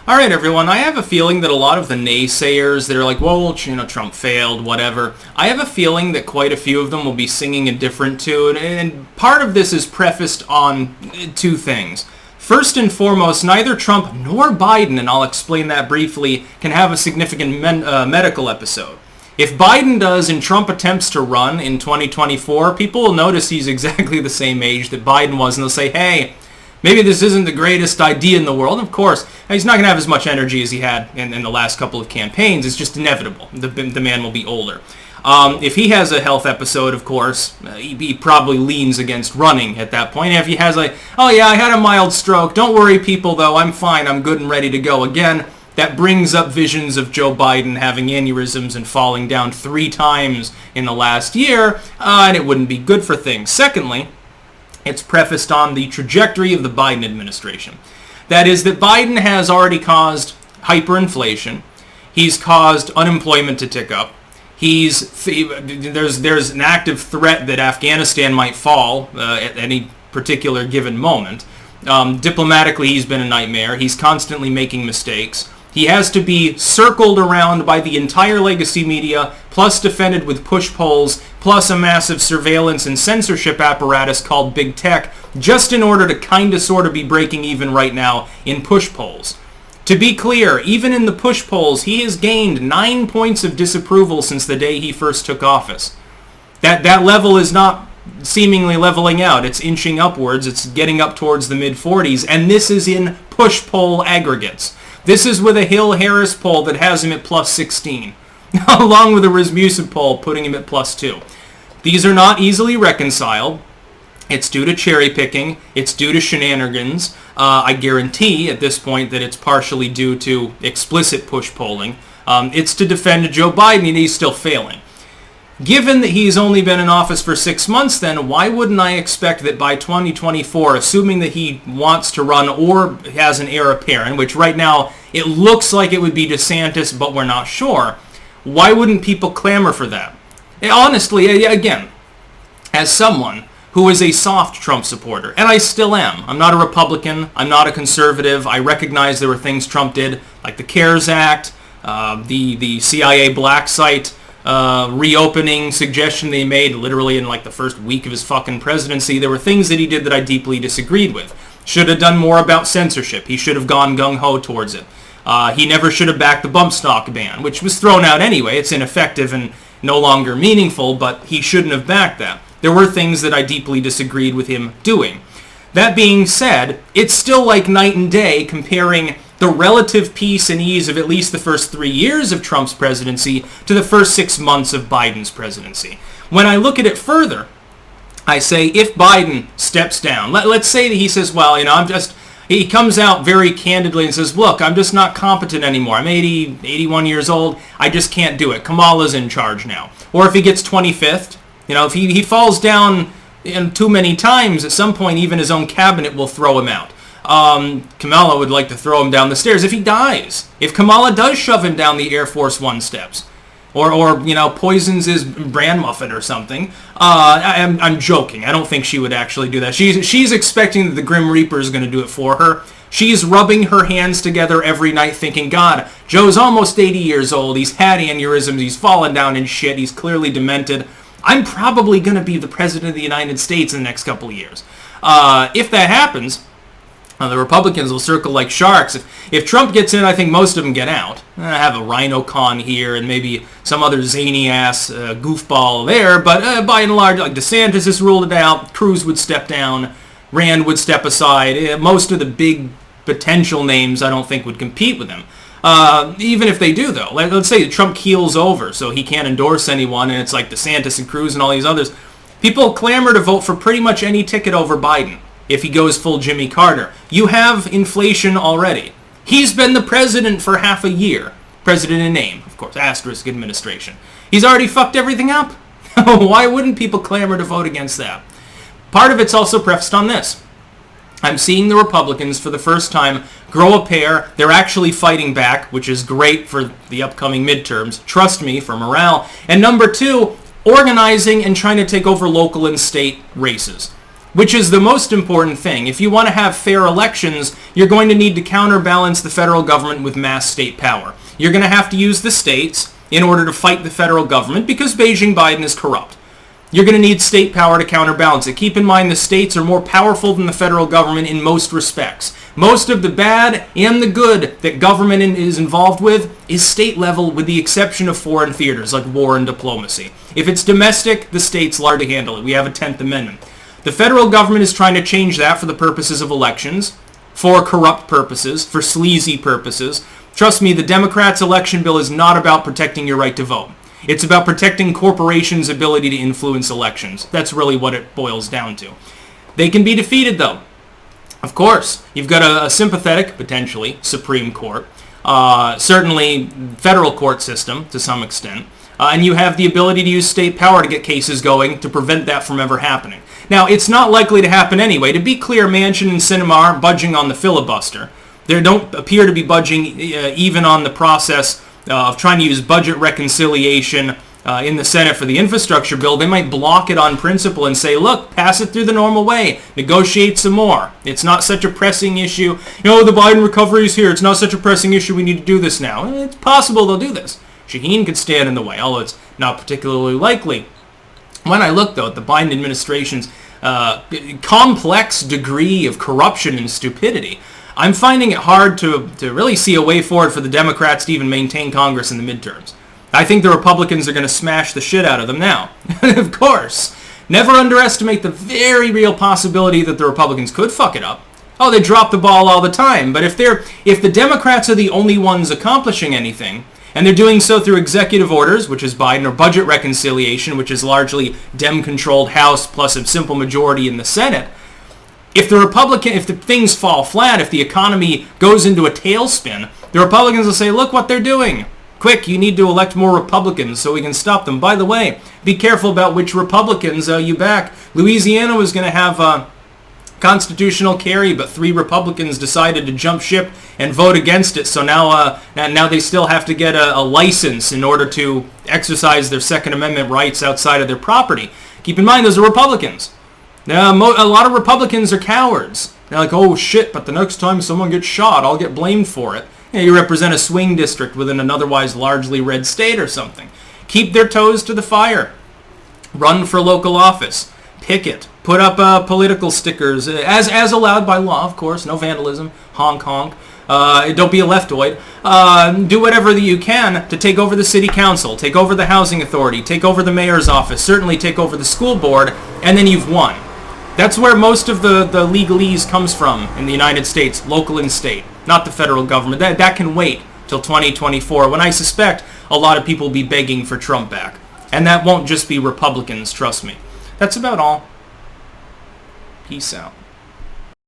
All right, everyone, I have a feeling that a lot of the naysayers that are like, well, Trump failed, whatever, I have a feeling that quite a few of them will be singing a different tune, and part of this is prefaced on two things. First and foremost, neither Trump nor Biden, and I'll explain that briefly, can have a significant medical episode. If Biden does and Trump attempts to run in 2024, people will notice he's exactly the same age that Biden was, and they'll say, hey, maybe this isn't the greatest idea in the world. And of course, he's not going to have as much energy as he had in the last couple of campaigns. It's just inevitable. The man will be older. If he has a health episode, of course, he probably leans against running at that point. And if he has oh yeah, I had a mild stroke. Don't worry, people, though. I'm fine. I'm good and ready to go. Again, that brings up visions of Joe Biden having aneurysms and falling down 3 times in the last year, and it wouldn't be good for things. Secondly, it's prefaced on the trajectory of the Biden administration. That is that Biden has already caused hyperinflation. He's caused unemployment to tick up. There's an active threat that Afghanistan might fall at any particular given moment. Diplomatically, he's been a nightmare. He's constantly making mistakes. He has to be circled around by the entire legacy media, plus defended with push polls, plus a massive surveillance and censorship apparatus called Big Tech, just in order to kind of sort of be breaking even right now in push polls. To be clear, even in the push polls, he has gained 9 points of disapproval since the day he first took office. That level is not seemingly leveling out. It's inching upwards. It's getting up towards the mid-40s, and this is in push poll aggregates. This is with a Hill-Harris poll that has him at plus 16, along with a Rasmussen poll putting him at plus 2. These are not easily reconciled. It's due to cherry picking. It's due to shenanigans. I guarantee at this point that it's partially due to explicit push polling. It's to defend Joe Biden, and he's still failing. Given that he's only been in office for 6 months, then why wouldn't I expect that by 2024, assuming that he wants to run or has an heir apparent, which right now it looks like it would be DeSantis, but we're not sure, why wouldn't people clamor for that? And honestly, again, as someone who is a soft Trump supporter, and I still am. I'm not a Republican. I'm not a conservative. I recognize there were things Trump did, like the CARES Act, the CIA black site reopening suggestion they made literally in like the first week of his fucking presidency. There were things that he did that I deeply disagreed with. Should have done more about censorship. He should have gone gung-ho towards it. He never should have backed the bump stock ban, which was thrown out anyway. It's ineffective and no longer meaningful, but he shouldn't have backed that. There were things that I deeply disagreed with him doing. That being said, it's still like night and day comparing the relative peace and ease of at least the first 3 years of Trump's presidency to the first 6 months of Biden's presidency. When I look at it further, I say if Biden steps down, let's say that he says, well, he comes out very candidly and says, look, I'm just not competent anymore. I'm 80, 81 years old. I just can't do it. Kamala's in charge now. Or if he gets 25th, if he falls down too many times, at some point even his own cabinet will throw him out. Kamala would like to throw him down the stairs if he dies. If Kamala does shove him down the Air Force One steps. Or poisons his bran muffin or something. I'm joking. I don't think she would actually do that. She's expecting that the Grim Reaper is going to do it for her. She's rubbing her hands together every night thinking, God, Joe's almost 80 years old. He's had aneurysms. He's fallen down in shit. He's clearly demented. I'm probably going to be the president of the United States in the next couple of years. If that happens, the Republicans will circle like sharks. If Trump gets in, I think most of them get out. I have a rhino con here and maybe some other zany-ass goofball there, but by and large, like DeSantis has ruled it out, Cruz would step down, Rand would step aside. Most of the big potential names I don't think would compete with him. Even if they do, though. Let's say Trump keels over so he can't endorse anyone, and it's like DeSantis and Cruz and all these others. People clamor to vote for pretty much any ticket over Biden if he goes full Jimmy Carter. You have inflation already. He's been the president for half a year. President in name, of course, asterisk administration. He's already fucked everything up. Why wouldn't people clamor to vote against that? Part of it's also prefaced on this. I'm seeing the Republicans for the first time grow a pair. They're actually fighting back, which is great for the upcoming midterms. Trust me, for morale. And number two, organizing and trying to take over local and state races. which is the most important thing. If you want to have fair elections, you're going to need to counterbalance the federal government with mass state power. You're going to have to use the states in order to fight the federal government because Beijing Biden is corrupt. You're going to need state power to counterbalance it. Keep in mind the states are more powerful than the federal government in most respects. Most of the bad and the good that government is involved with is state level, with the exception of foreign theaters like war and diplomacy. If it's domestic, the states largely handle it. We have a 10th Amendment. The federal government is trying to change that for the purposes of elections, for corrupt purposes, for sleazy purposes. Trust me, the Democrats' election bill is not about protecting your right to vote. It's about protecting corporations' ability to influence elections. That's really what it boils down to. They can be defeated, though. Of course, you've got a sympathetic, potentially, Supreme Court, certainly federal court system to some extent, and you have the ability to use state power to get cases going to prevent that from ever happening. Now, it's not likely to happen anyway. To be clear, Manchin and Sinema aren't budging on the filibuster. They don't appear to be budging even on the process of trying to use budget reconciliation in the Senate for the infrastructure bill. They might block it on principle and say, look, pass it through the normal way. Negotiate some more. It's not such a pressing issue. The Biden recovery is here. It's not such a pressing issue. We need to do this now. It's possible they'll do this. Shaheen could stand in the way, although it's not particularly likely. When I look, though, at the Biden administration's complex degree of corruption and stupidity, I'm finding it hard to really see a way forward for the Democrats to even maintain Congress in the midterms. I think the Republicans are going to smash the shit out of them now. Of course. Never underestimate the very real possibility that the Republicans could fuck it up. Oh, they drop the ball all the time. But if the Democrats are the only ones accomplishing anything, and they're doing so through executive orders, which is Biden, or budget reconciliation, which is largely Dem-controlled House plus a simple majority in the Senate, if the things fall flat, if the economy goes into a tailspin, the Republicans will say, look what they're doing. Quick, you need to elect more Republicans so we can stop them. By the way, be careful about which Republicans you back. Louisiana was going to have constitutional carry, but 3 Republicans decided to jump ship and vote against it. So now they still have to get a license in order to exercise their Second Amendment rights outside of their property. Keep in mind, those are Republicans. Now, a lot of Republicans are cowards. They're like, oh shit, but the next time someone gets shot, I'll get blamed for it. You represent a swing district within an otherwise largely red state or something. Keep their toes to the fire. Run for local office. Picket. Put up political stickers, as allowed by law, of course. No vandalism. Honk, honk. Don't be a leftoid. Do whatever that you can to take over the city council, take over the housing authority, take over the mayor's office, certainly take over the school board, and then you've won. That's where most of the legalese comes from in the United States, local and state, not the federal government. That can wait till 2024, when I suspect a lot of people will be begging for Trump back. And that won't just be Republicans, trust me. That's about all. Peace out.